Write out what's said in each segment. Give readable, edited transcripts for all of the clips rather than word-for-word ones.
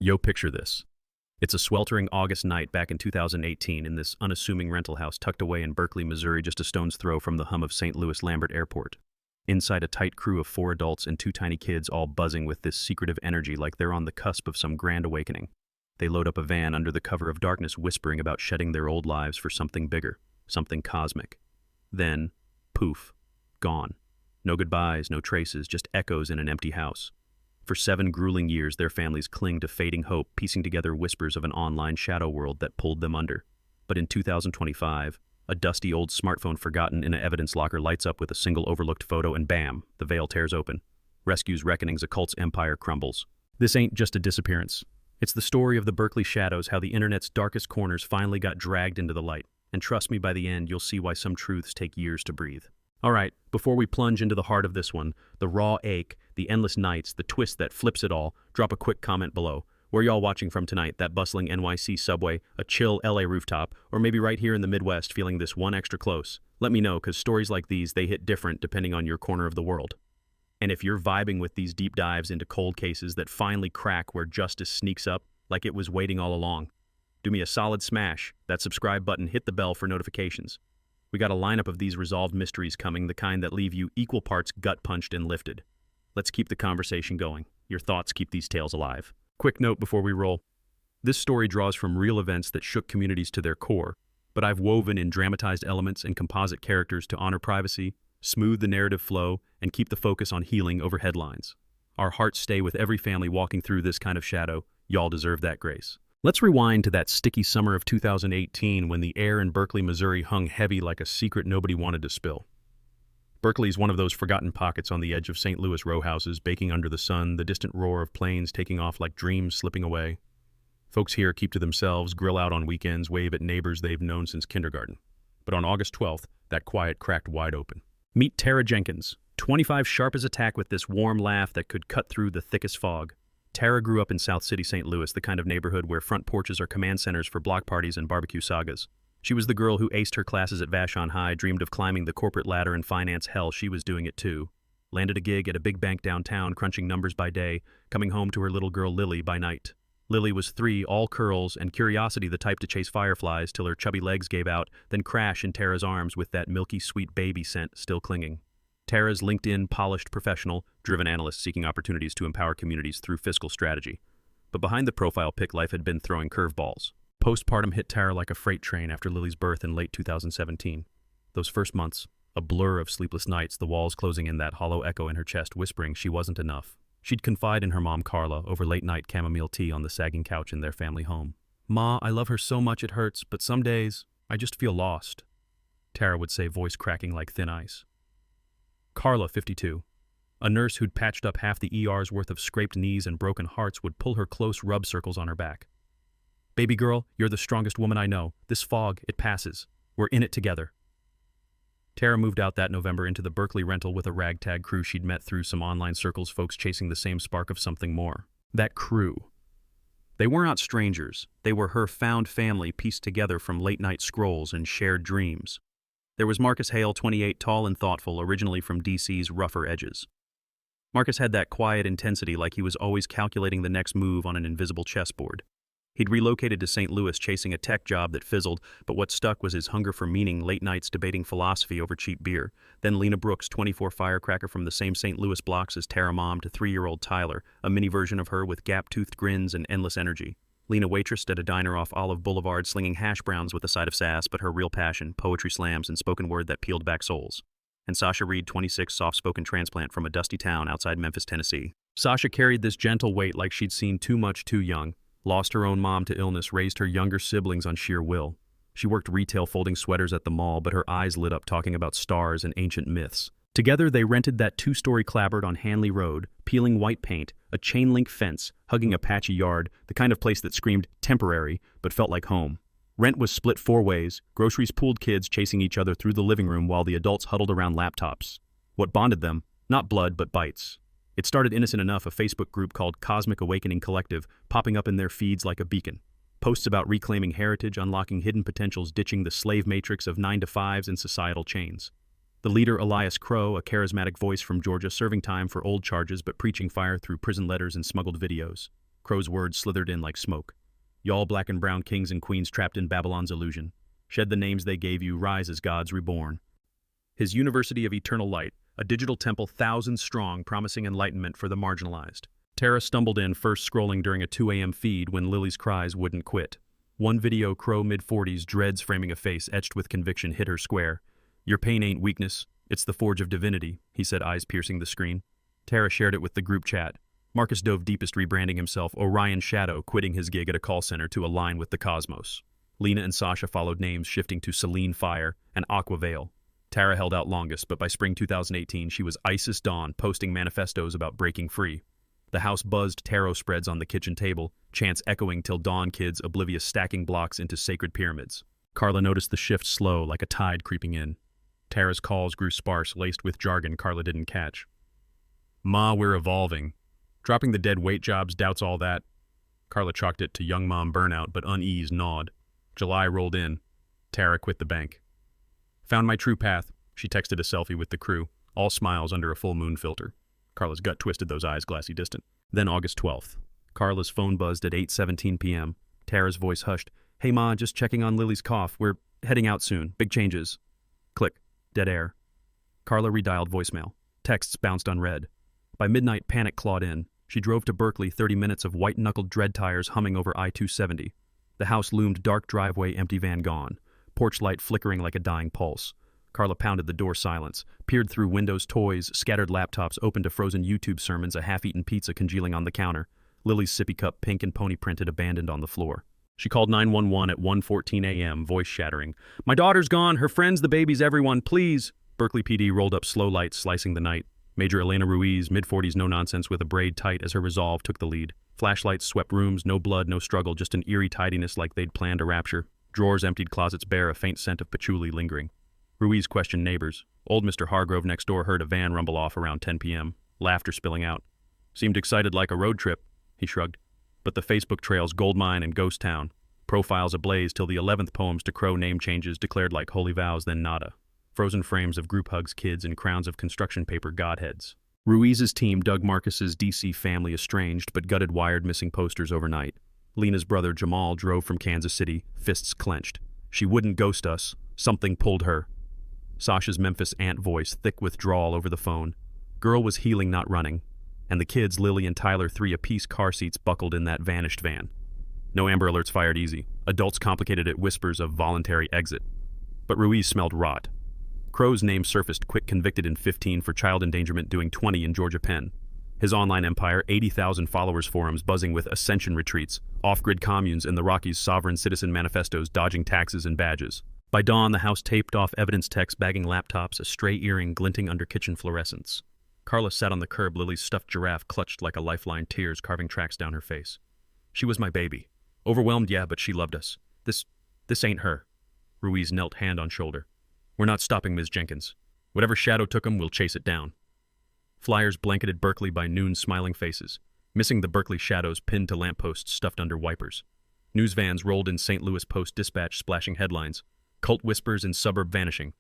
Yo, picture this. It's a sweltering August night back in 2018 in this unassuming rental house tucked away in Berkeley, Missouri, just a stone's throw from the hum of St. Louis Lambert Airport. Inside, a tight crew of 4 adults and 2 tiny kids, all buzzing with this secretive energy like they're on the cusp of some grand awakening. They load up a van under the cover of darkness, whispering about shedding their old lives for something bigger, something cosmic. Then, poof, gone. No goodbyes, no traces, just echoes in an empty house. For 7 grueling years, their families cling to fading hope, piecing together whispers of an online shadow world that pulled them under. But in 2025, a dusty old smartphone forgotten in an evidence locker lights up with a single overlooked photo, and bam, the veil tears open. Rescues, reckonings, a cult's empire crumbles. This ain't just a disappearance. It's the story of the Berkeley shadows, how the internet's darkest corners finally got dragged into the light. And trust me, by the end, you'll see why some truths take years to breathe. All right, before we plunge into the heart of this one, the raw ache, the endless nights, the twist that flips it all, drop a quick comment below. Where y'all watching from tonight? That bustling NYC subway, a chill LA rooftop, or maybe right here in the Midwest feeling this one extra close? Let me know, because stories like these, they hit different depending on your corner of the world. And if you're vibing with these deep dives into cold cases that finally crack where justice sneaks up like it was waiting all along, do me a solid smash that subscribe button, hit the bell for notifications. We got a lineup of these resolved mysteries coming, the kind that leave you equal parts gut-punched and lifted. Let's keep the conversation going. Your thoughts keep these tales alive. Quick note before we roll. This story draws from real events that shook communities to their core, but I've woven in dramatized elements and composite characters to honor privacy, smooth the narrative flow, and keep the focus on healing over headlines. Our hearts stay with every family walking through this kind of shadow. Y'all deserve that grace. Let's rewind to that sticky summer of 2018 when the air in Berkeley, Missouri hung heavy like a secret nobody wanted to spill. Berkeley's one of those forgotten pockets on the edge of St. Louis row houses, baking under the sun, the distant roar of planes taking off like dreams slipping away. Folks here keep to themselves, grill out on weekends, wave at neighbors they've known since kindergarten. But on August 12th, that quiet cracked wide open. Meet Tara Jenkins, 25, sharp as a tack with this warm laugh that could cut through the thickest fog. Tara grew up in South City, St. Louis, the kind of neighborhood where front porches are command centers for block parties and barbecue sagas. She was the girl who aced her classes at Vashon High, dreamed of climbing the corporate ladder and finance. Hell, she was doing it too. Landed a gig at a big bank downtown, crunching numbers by day, coming home to her little girl Lily by night. Lily was 3, all curls, and curiosity the type to chase fireflies till her chubby legs gave out, then crash in Tara's arms with that milky sweet baby scent still clinging. Tara's LinkedIn, polished professional, driven analyst seeking opportunities to empower communities through fiscal strategy. But behind the profile pic, life had been throwing curveballs. Postpartum hit Tara like a freight train after Lily's birth in late 2017. Those first months, a blur of sleepless nights, the walls closing in, that hollow echo in her chest whispering she wasn't enough. She'd confide in her mom, Carla, over late-night chamomile tea on the sagging couch in their family home. "Ma, I love her so much it hurts, but some days, I just feel lost," Tara would say, voice cracking like thin ice. Carla, 52, a nurse who'd patched up half the ER's worth of scraped knees and broken hearts, would pull her close, rub circles on her back. "Baby girl, you're the strongest woman I know. This fog, it passes. We're in it together." Tara moved out that November into the Berkeley rental with a ragtag crew she'd met through some online circles, folks chasing the same spark of something more. That crew. They weren't strangers. They were her found family pieced together from late-night scrolls and shared dreams. There was Marcus Hale, 28, tall and thoughtful, originally from DC's rougher edges. Marcus had that quiet intensity, like he was always calculating the next move on an invisible chessboard. He'd relocated to St. Louis chasing a tech job that fizzled, but what stuck was his hunger for meaning, late nights debating philosophy over cheap beer. Then Lena Brooks, 24, firecracker from the same St. Louis blocks as Tara, mom to 3-year-old Tyler, a mini version of her with gap-toothed grins and endless energy. Lena waitressed at a diner off Olive Boulevard, slinging hash browns with a side of sass, but her real passion, poetry slams and spoken word that peeled back souls. And Sasha Reed, 26, soft-spoken transplant from a dusty town outside Memphis, Tennessee. Sasha carried this gentle weight like she'd seen too much too young, lost her own mom to illness, raised her younger siblings on sheer will. She worked retail folding sweaters at the mall, but her eyes lit up talking about stars and ancient myths. Together, they rented that 2-story clapboard on Hanley Road, peeling white paint, a chain-link fence, hugging a patchy yard, the kind of place that screamed temporary, but felt like home. Rent was split 4 ways, groceries pooled, kids chasing each other through the living room while the adults huddled around laptops. What bonded them? Not blood, but bites. It started innocent enough, a Facebook group called Cosmic Awakening Collective, popping up in their feeds like a beacon. Posts about reclaiming heritage, unlocking hidden potentials, ditching the slave matrix of 9-to-5s and societal chains. The leader, Elias Crow, a charismatic voice from Georgia, serving time for old charges but preaching fire through prison letters and smuggled videos. Crow's words slithered in like smoke. Y'all black and brown kings and queens trapped in Babylon's illusion. Shed the names they gave you, rise as gods reborn. His University of Eternal Light, a digital temple thousands strong, promising enlightenment for the marginalized. Tara stumbled in, first scrolling during a 2 a.m. feed when Lily's cries wouldn't quit. One video, Crow mid-40s, dreads framing a face etched with conviction, hit her square. Your pain ain't weakness, it's the forge of divinity, he said, eyes piercing the screen. Tara shared it with the group chat. Marcus dove deepest, rebranding himself Orion Shadow, quitting his gig at a call center to align with the cosmos. Lena and Sasha followed, names shifting to Celine Fire and Aqua Veil. Tara held out longest, but by spring 2018 she was Isis Dawn, posting manifestos about breaking free. The house buzzed tarot spreads on the kitchen table, chants echoing till dawn, kids oblivious stacking blocks into sacred pyramids. Carla noticed the shift slow, like a tide creeping in. Tara's calls grew sparse, laced with jargon Carla didn't catch. Ma, we're evolving. Dropping the dead weight jobs, doubts all that. Carla chalked it to young mom burnout, but unease gnawed. July rolled in. Tara quit the bank. Found my true path, she texted a selfie with the crew, all smiles under a full moon filter. Carla's gut twisted, those eyes glassy distant. Then August 12th. Carla's phone buzzed at 8:17 p.m. Tara's voice hushed. Hey ma, just checking on Lily's cough. We're heading out soon. Big changes. Click. Dead air. Carla redialed voicemail. Texts bounced unread. By midnight, panic clawed in. She drove to Berkeley, 30 minutes of white-knuckled dread tires humming over I-270. The house loomed, dark driveway, empty van gone. Porch light flickering like a dying pulse. Carla pounded the door, silence, peered through windows, toys, scattered laptops, opened to frozen YouTube sermons, a half-eaten pizza congealing on the counter. Lily's sippy cup, pink and pony printed, abandoned on the floor. She called 911 at 1:14 a.m., voice shattering. My daughter's gone, her friends, the babies, everyone, please. Berkeley PD rolled up, slow lights slicing the night. Major Elena Ruiz, mid-40s, no-nonsense with a braid tight as her resolve took the lead. Flashlights swept rooms, no blood, no struggle, just an eerie tidiness like they'd planned a rapture. Drawers emptied, closets bare, a faint scent of patchouli lingering. Ruiz questioned neighbors. Old Mr. Hargrove next door heard a van rumble off around 10 p.m., laughter spilling out. Seemed excited like a road trip, he shrugged. But the Facebook trails, Goldmine and Ghost Town. Profiles ablaze till the 11th poems to Crow, name changes declared like holy vows, then nada. Frozen frames of group hugs, kids, and crowns of construction paper godheads. Ruiz's team dug Marcus's DC family estranged but gutted wired missing posters overnight. Lena's brother Jamal drove from Kansas City, fists clenched. She wouldn't ghost us. Something pulled her. Sasha's Memphis aunt voice, thick withdrawal over the phone. Girl was healing, not running. And the kids, Lily and Tyler, 3 apiece, car seats buckled in that vanished van. No Amber Alerts fired easy. Adults complicated it, whispers of voluntary exit. But Ruiz smelled rot. Crow's name surfaced, quick, convicted in 15 for child endangerment, doing 20 in Georgia Penn. His online empire, 80,000 followers, forums buzzing with ascension retreats, off-grid communes, and the Rockies' sovereign citizen manifestos dodging taxes and badges. By dawn, the house taped off evidence techs, bagging laptops, a stray earring glinting under kitchen fluorescents. Carla sat on the curb, Lily's stuffed giraffe clutched like a lifeline, tears carving tracks down her face. She was my baby. Overwhelmed, yeah, but she loved us. This ain't her. Ruiz knelt, hand on shoulder. We're not stopping Ms. Jenkins. Whatever shadow took him, we'll chase it down. Flyers blanketed Berkeley by noon, smiling faces. Missing the Berkeley shadows pinned to lampposts stuffed under wipers. News vans rolled in, St. Louis Post-Dispatch splashing headlines. Cult whispers in suburb vanishing.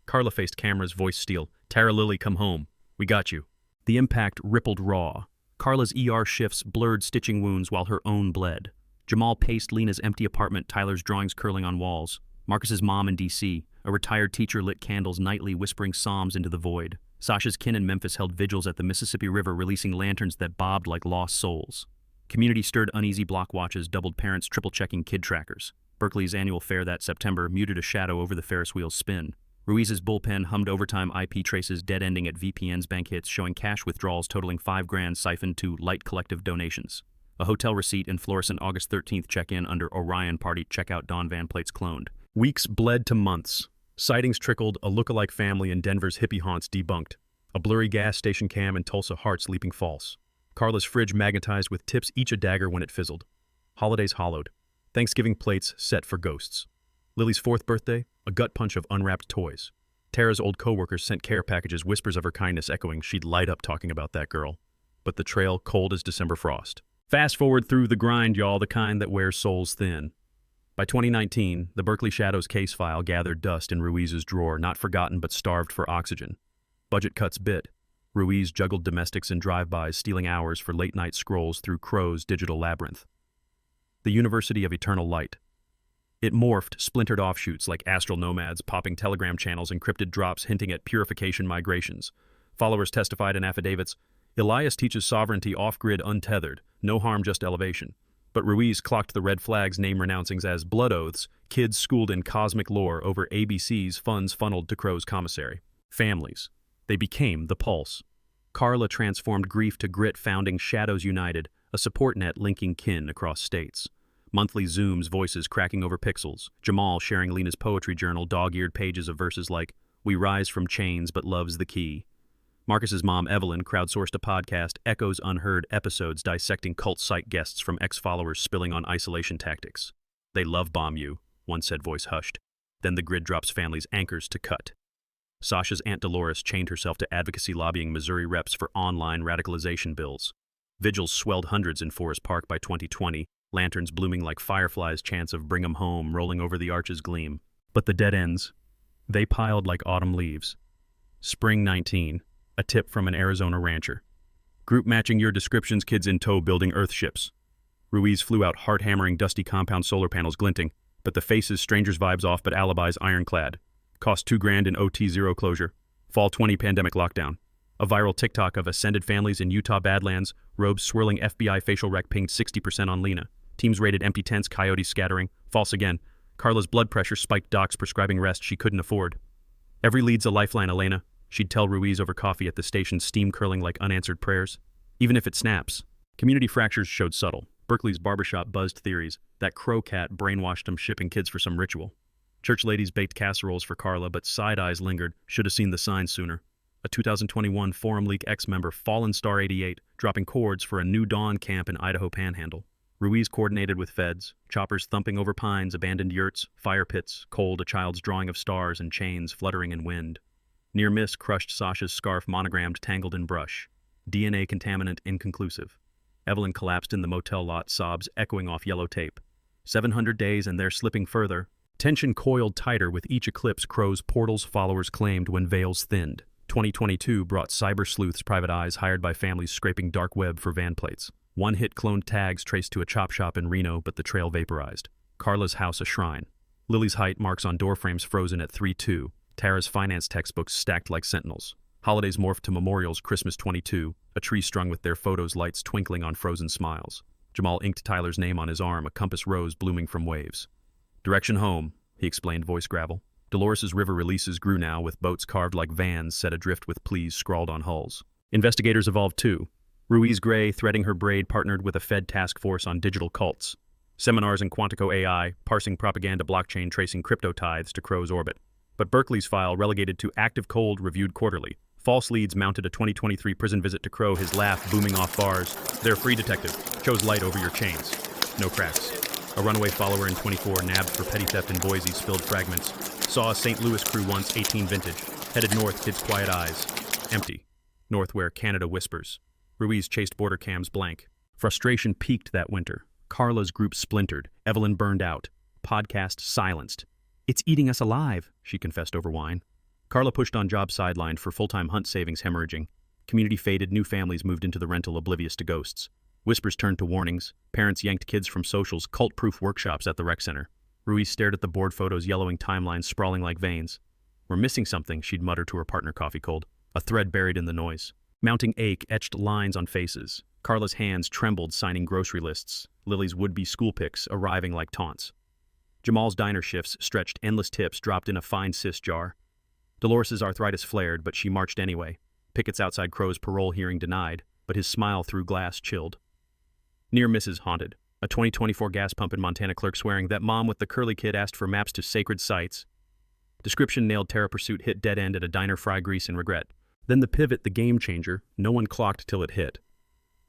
Carla faced cameras, voice steel. Tara, Lily, come home. We got you. The impact rippled raw. Carla's ER shifts blurred stitching wounds while her own bled. Jamal paced Lena's empty apartment, Tyler's drawings curling on walls. Marcus's mom in D.C., a retired teacher, lit candles nightly, whispering psalms into the void. Sasha's kin in Memphis held vigils at the Mississippi River, releasing lanterns that bobbed like lost souls. Community stirred uneasy block watches, doubled parents triple-checking kid trackers. Berkeley's annual fair that September muted a shadow over the Ferris wheel's spin. Ruiz's bullpen hummed overtime IP traces, dead-ending at VPN's bank hits, showing cash withdrawals totaling $5,000 siphoned to light collective donations. A hotel receipt and fluorescent August 13th check-in under Orion Party checkout, Dawn van plates cloned. Weeks bled to months. Sightings trickled, a look-alike family in Denver's hippie haunts debunked. A blurry gas station cam in Tulsa, hearts leaping false. Carla's fridge magnetized with tips, each a dagger when it fizzled. Holidays hollowed. Thanksgiving plates set for ghosts. Lily's 4th birthday, a gut punch of unwrapped toys. Tara's old coworkers sent care packages, whispers of her kindness echoing, she'd light up talking about that girl. But the trail cold as December frost. Fast forward through the grind, y'all, the kind that wears souls thin. By 2019, the Berkeley Shadows case file gathered dust in Ruiz's drawer, not forgotten but starved for oxygen. Budget cuts bit. Ruiz juggled domestics and drive-bys, stealing hours for late-night scrolls through Crow's digital labyrinth. The University of Eternal Light. It morphed, splintered offshoots like astral nomads, popping telegram channels, encrypted drops hinting at purification migrations. Followers testified in affidavits. Elias teaches sovereignty off-grid untethered, no harm, just elevation. But Ruiz clocked the red flags, name renouncings as blood oaths, kids schooled in cosmic lore over ABC's funds funneled to Crow's commissary. Families. They became the pulse. Carla transformed grief to grit, founding Shadows United, a support net linking kin across states. Monthly Zooms, voices cracking over pixels. Jamal sharing Lena's poetry journal, dog-eared pages of verses like, "We rise from chains, but love's the key." Marcus's mom, Evelyn, crowdsourced a podcast, Echoes Unheard, episodes dissecting cult site guests from ex-followers spilling on isolation tactics. "They love bomb you," one said, voice hushed. Then the grid drops families' anchors to cut. Sasha's Aunt Dolores chained herself to advocacy, lobbying Missouri reps for online radicalization bills. Vigils swelled hundreds in Forest Park by 2020, lanterns blooming like fireflies, chants of "Bring 'em home" rolling over the arch's gleam. But the dead ends, they piled like autumn leaves. Spring 19, a tip from an Arizona rancher. Group matching your descriptions, kids in tow building earthships. Ruiz flew out, heart-hammering, dusty compound, solar panels glinting, but the faces, strangers vibes off, but alibis ironclad. Cost $2,000 in OT0 closure. Fall 20 pandemic lockdown. A viral TikTok of ascended families in Utah Badlands, robes swirling, FBI facial rec pinged 60% on Lena. Teams raided empty tents, coyotes scattering. False again. Carla's blood pressure spiked, docs prescribing rest she couldn't afford. "Every lead's a lifeline, Elena," she'd tell Ruiz over coffee at the station, steam curling like unanswered prayers. "Even if it snaps." Community fractures showed subtle. Berkeley's barbershop buzzed theories. That crow cat brainwashed them, shipping kids for some ritual. Church ladies baked casseroles for Carla, but side eyes lingered. Should have seen the signs sooner. A 2021 Forum League ex-member, Fallen Star 88, dropping cords for a New Dawn camp in Idaho Panhandle. Ruiz coordinated with feds, choppers thumping over pines, abandoned yurts, fire pits, cold, a child's drawing of stars and chains fluttering in wind. Near miss crushed Sasha's scarf, monogrammed, tangled in brush. DNA contaminant inconclusive. Evelyn collapsed in the motel lot, sobs echoing off yellow tape. 700 days and they're slipping further. Tension coiled tighter with each eclipse, Crow's portals followers claimed when veils thinned. 2022 brought cyber sleuths, private eyes hired by families scraping dark web for van plates. One-hit cloned tags traced to a chop shop in Reno, but the trail vaporized. Carla's house a shrine. Lily's height marks on doorframes frozen at 3'2". Tara's finance textbooks stacked like sentinels. Holidays morphed to memorials, Christmas 22, a tree strung with their photos, lights twinkling on frozen smiles. Jamal inked Tyler's name on his arm, a compass rose blooming from waves. "Direction home," he explained, voice gravel. Dolores's river releases grew now, with boats carved like vans set adrift with please scrawled on hulls. Investigators evolved too. Ruiz Gray, threading her braid, partnered with a Fed task force on digital cults. Seminars in Quantico AI, parsing propaganda blockchain, tracing crypto tithes to Crow's orbit. But Berkeley's file, relegated to active cold, reviewed quarterly. False leads mounted a 2023 prison visit to Crow, his laugh booming off bars. "They're free, detective. Chose light over your chains." No cracks. A runaway follower in 24, nabbed for petty theft in Boise, spilled fragments. Saw a St. Louis crew once, 18 vintage. Headed north, kids' quiet eyes. Empty. North where Canada whispers. Ruiz chased border cams blank. Frustration peaked that winter. Carla's group splintered. Evelyn burned out. Podcast silenced. "It's eating us alive," she confessed over wine. Carla pushed on job sidelined for full-time hunt savings hemorrhaging. Community faded, new families moved into the rental oblivious to ghosts. Whispers turned to warnings. Parents yanked kids from socials, cult-proof workshops at the rec center. Ruiz stared at the board photos, yellowing timelines sprawling like veins. "We're missing something," she'd mutter to her partner, coffee cold. A thread buried in the noise. Mounting ache etched lines on faces. Carla's hands trembled, signing grocery lists. Lily's would-be school pics arriving like taunts. Jamal's diner shifts stretched endless tips dropped in a fine cis jar. Dolores's arthritis flared, but she marched anyway. Pickets outside Crow's parole hearing denied, but his smile through glass chilled. Near misses haunted. A 2024 gas pump in Montana, clerk swearing that mom with the curly kid asked for maps to sacred sites. Description nailed, Terra pursuit hit dead end at a diner, fry grease in regret. Then the pivot, the game changer, no one clocked till it hit.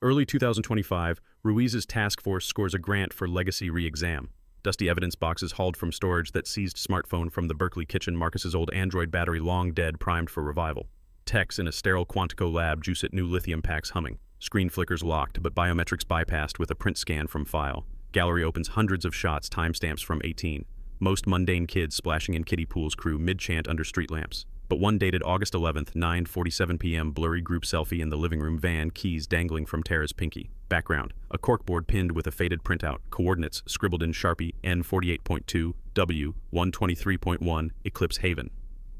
Early 2025, Ruiz's task force scores a grant for legacy re-exam. Dusty evidence boxes hauled from storage that seized smartphone from the Berkeley kitchen, Marcus's old Android battery long dead, primed for revival. Techs in a sterile Quantico lab juice at new lithium packs humming. Screen flickers locked, but biometrics bypassed with a print scan from file. Gallery opens hundreds of shots, timestamps from 18. Most mundane kids splashing in kiddie pools, crew mid-chant under street lamps. But one dated August 11th, 9:47 p.m. blurry group selfie in the living room van, keys dangling from Tara's pinky. Background: a corkboard pinned with a faded printout. Coordinates scribbled in Sharpie: N48.2, W, 123.1, Eclipse Haven.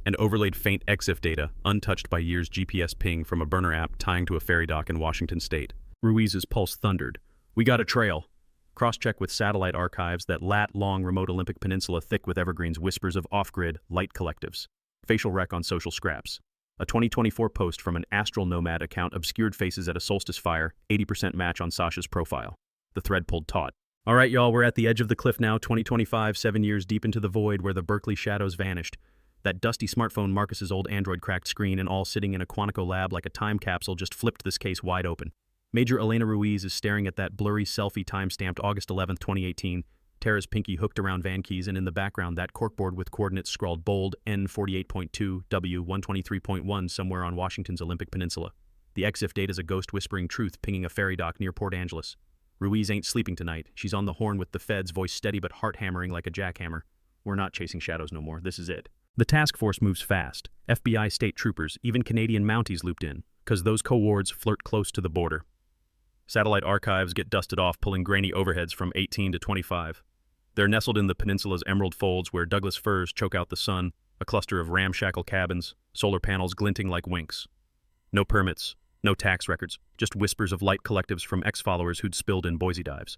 And overlaid faint EXIF data, untouched by years GPS ping from a burner app tying to a ferry dock in Washington state. Ruiz's pulse thundered. "We got a trail." Cross-check with satellite archives, that lat-long remote Olympic peninsula thick with evergreens, whispers of off-grid light collectives. Facial rec on social scraps. A 2024 post from an Astral Nomad account obscured faces at a solstice fire, 80% match on Sasha's profile. The thread pulled taut. "All right, y'all, we're at the edge of the cliff now, 2025, 7 years deep into the void where the Berkeley shadows vanished. That dusty smartphone, Marcus's old Android cracked screen, and all sitting in a Quantico lab like a time capsule, just flipped this case wide open. Major Elena Ruiz is staring at that blurry selfie time-stamped August 11th, 2018, Tara's pinky hooked around van keys, and in the background that corkboard with coordinates scrawled bold N48.2, W 123.1 somewhere on Washington's Olympic Peninsula. The EXIF data's a ghost whispering truth pinging a ferry dock near Port Angeles. Ruiz ain't sleeping tonight. She's on the horn with the feds, voice steady but heart hammering like a jackhammer. We're not chasing shadows no more. This is it. The task force moves fast. FBI state troopers, even Canadian Mounties looped in, cause those co-wards flirt close to the border. Satellite archives get dusted off, pulling grainy overheads from 18 to 25. They're nestled in the peninsula's emerald folds where Douglas firs choke out the sun, a cluster of ramshackle cabins, solar panels glinting like winks. No permits, no tax records, just whispers of light collectives from ex-followers who'd spilled in Boise dives.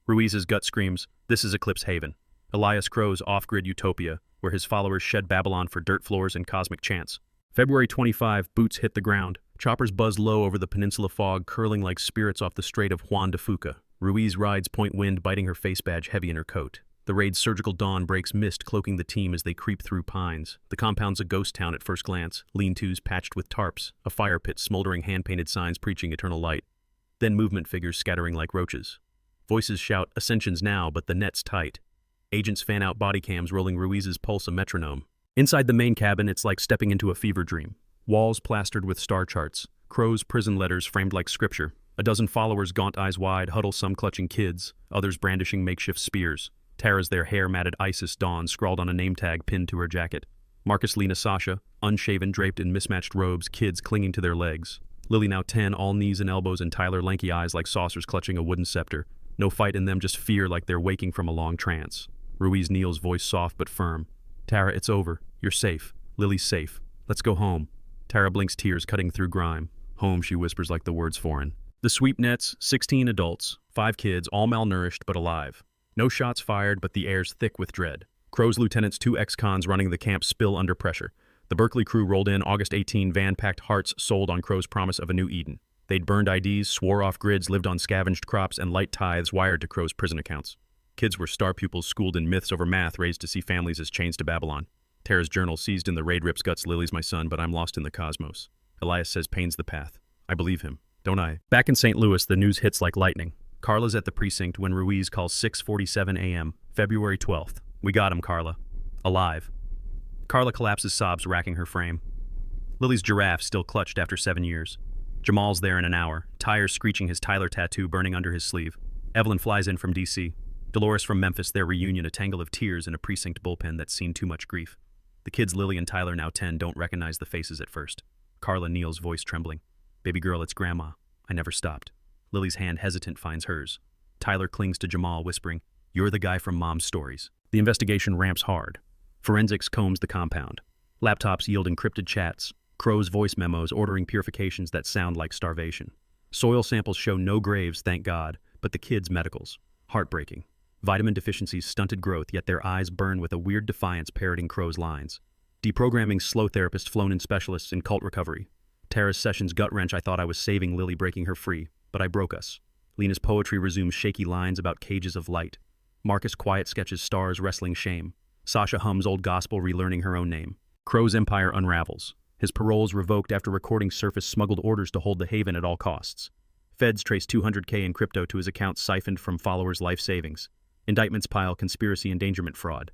Ruiz's gut screams, this is Eclipse Haven, Elias Crow's off-grid utopia, where his followers shed Babylon for dirt floors and cosmic chants. February 25, boots hit the ground. Choppers buzz low over the peninsula fog, curling like spirits off the Strait of Juan de Fuca. Ruiz rides point wind, biting her face badge heavy in her coat. The raid's surgical dawn breaks mist, cloaking the team as they creep through pines. The compound's a ghost town at first glance, lean-tos patched with tarps, a fire pit smoldering hand-painted signs preaching eternal light. Then movement figures scattering like roaches. Voices shout, "Ascension's now, but the net's tight." Agents fan out body cams, rolling Ruiz's pulse a metronome. Inside the main cabin, it's like stepping into a fever dream. Walls plastered with star charts, Crow's prison letters framed like scripture. A dozen followers, gaunt eyes wide, huddle, some clutching kids, others brandishing makeshift spears. Tara's their hair-matted Isis Dawn scrawled on a name tag pinned to her jacket. Marcus, Lena, Sasha, unshaven, draped in mismatched robes, kids clinging to their legs. Lily, now 10, all knees and elbows, and Tyler, lanky eyes like saucers clutching a wooden scepter. No fight in them, just fear like they're waking from a long trance. Ruiz Neal's voice soft but firm. "Tara, it's over. You're safe. Lily's safe. Let's go home." Tara blinks, tears cutting through grime. "Home," she whispers like the word's foreign. The sweep nets, 16 adults, 5 kids, all malnourished but alive. No shots fired, but the air's thick with dread. Crow's lieutenants, 2 ex-cons running the camp, spill under pressure. The Berkeley crew rolled in August 18, van-packed hearts sold on Crow's promise of a new Eden. They'd burned IDs, swore off grids, lived on scavenged crops, and light tithes wired to Crow's prison accounts. Kids were star pupils schooled in myths over math, raised to see families as chains to Babylon. Tara's journal, seized in the raid rips guts, "Lily's my son, but I'm lost in the cosmos." Elias says pain's the path. I believe him, don't I? Back in St. Louis, the news hits like lightning. Carla's at the precinct when Ruiz calls 6:47 a.m., February 12th. "We got him, Carla. Alive." Carla collapses, sobs racking her frame. Lily's giraffe still clutched after 7 years. Jamal's there in an hour, tires screeching, his Tyler tattoo burning under his sleeve. Evelyn flies in from D.C. Dolores from Memphis, their reunion, a tangle of tears in a precinct bullpen that's seen too much grief. The kids, Lily and Tyler, now 10, don't recognize the faces at first. Carla, Neal's voice trembling. "Baby girl, it's Grandma. I never stopped." Lily's hand, hesitant, finds hers. Tyler clings to Jamal, whispering, "You're the guy from Mom's stories." The investigation ramps hard. Forensics combs the compound. Laptops yield encrypted chats. Crow's voice memos ordering purifications that sound like starvation. Soil samples show no graves, thank God, but the kids' medicals. Heartbreaking. Vitamin deficiencies stunted growth, yet their eyes burn with a weird defiance parroting Crow's lines. Deprogramming slow therapist, flown-in specialists in cult recovery. Tara's sessions gut-wrench, "I thought I was saving Lily, breaking her free, but I broke us." Lena's poetry resumes shaky lines about cages of light. Marcus quiet sketches stars wrestling shame. Sasha hums old gospel, relearning her own name. Crow's empire unravels. His paroles revoked after recording surface smuggled orders to hold the haven at all costs. Feds trace $200K in crypto to his account siphoned from followers' life savings. Indictments pile, conspiracy, endangerment, fraud.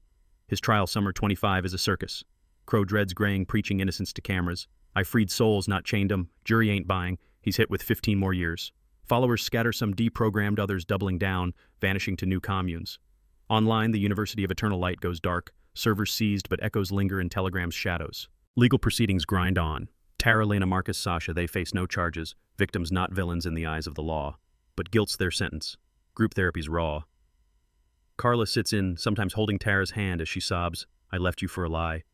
His trial, summer 25, is a circus. Crow dreads graying, preaching innocence to cameras. "I freed souls, not chained them. Jury ain't buying." He's hit with 15 more years. Followers scatter, some deprogrammed, others doubling down, vanishing to new communes. Online, the University of Eternal Light goes dark. Servers seized, but echoes linger in Telegram's shadows. Legal proceedings grind on. Tara, Lena, Marcus, Sasha, they face no charges, victims not villains in the eyes of the law. But guilt's their sentence. Group therapy's raw. Carla sits in, sometimes holding Tara's hand as she sobs, "I left you for a lie."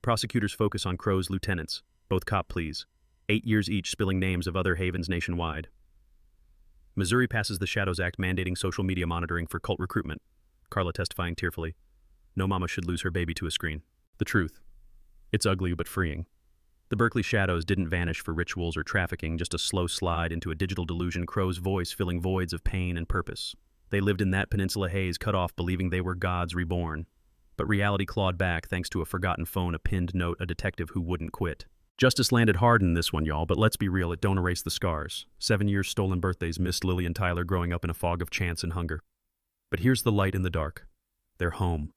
Prosecutors focus on Crow's lieutenants, both cop pleas. 8 years each, spilling names of other havens nationwide. Missouri passes the Shadows Act mandating social media monitoring for cult recruitment. Carla testifying tearfully. No mama should lose her baby to a screen. The truth. It's ugly but freeing. The Berkeley Shadows didn't vanish for rituals or trafficking, just a slow slide into a digital delusion, Crow's voice filling voids of pain and purpose. They lived in that peninsula haze, cut off, believing they were gods reborn. But reality clawed back thanks to a forgotten phone, a pinned note, a detective who wouldn't quit. Justice landed hard in this one, y'all, but let's be real, it don't erase the scars. 7 years stolen birthdays missed Lily and Tyler growing up in a fog of chance and hunger. But here's the light in the dark. They're home.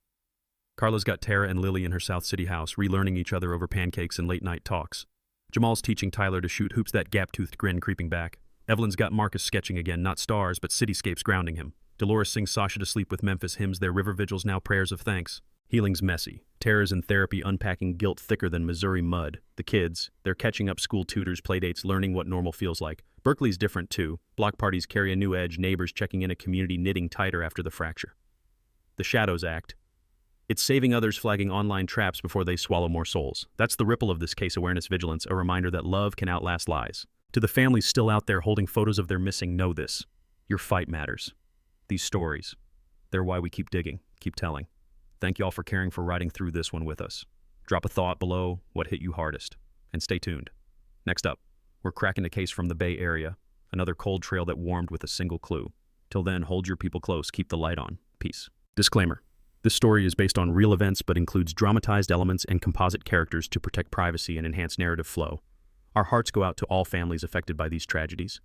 Carla's got Tara and Lily in her South City house, relearning each other over pancakes and late-night talks. Jamal's teaching Tyler to shoot hoops, that gap-toothed grin creeping back. Evelyn's got Marcus sketching again, not stars, but cityscapes grounding him. Dolores sings Sasha to sleep with Memphis hymns, their river vigils now prayers of thanks. Healing's messy. Tara's in therapy, unpacking guilt thicker than Missouri mud. The kids, they're catching up, school tutors, playdates, learning what normal feels like. Berkeley's different too. Block parties carry a new edge, neighbors checking in, a community knitting tighter after the fracture. The Shadows Act. It's saving others, flagging online traps before they swallow more souls. That's the ripple of this case, awareness, vigilance, a reminder that love can outlast lies. To the families still out there holding photos of their missing, know this. Your fight matters. These stories, they're why we keep digging, keep telling. Thank y'all for caring, for riding through this one with us. Drop a thought below what hit you hardest, and stay tuned. Next up, we're cracking a case from the Bay Area, another cold trail that warmed with a single clue. Till then, hold your people close, keep the light on. Peace. Disclaimer. This story is based on real events but includes dramatized elements and composite characters to protect privacy and enhance narrative flow. Our hearts go out to all families affected by these tragedies.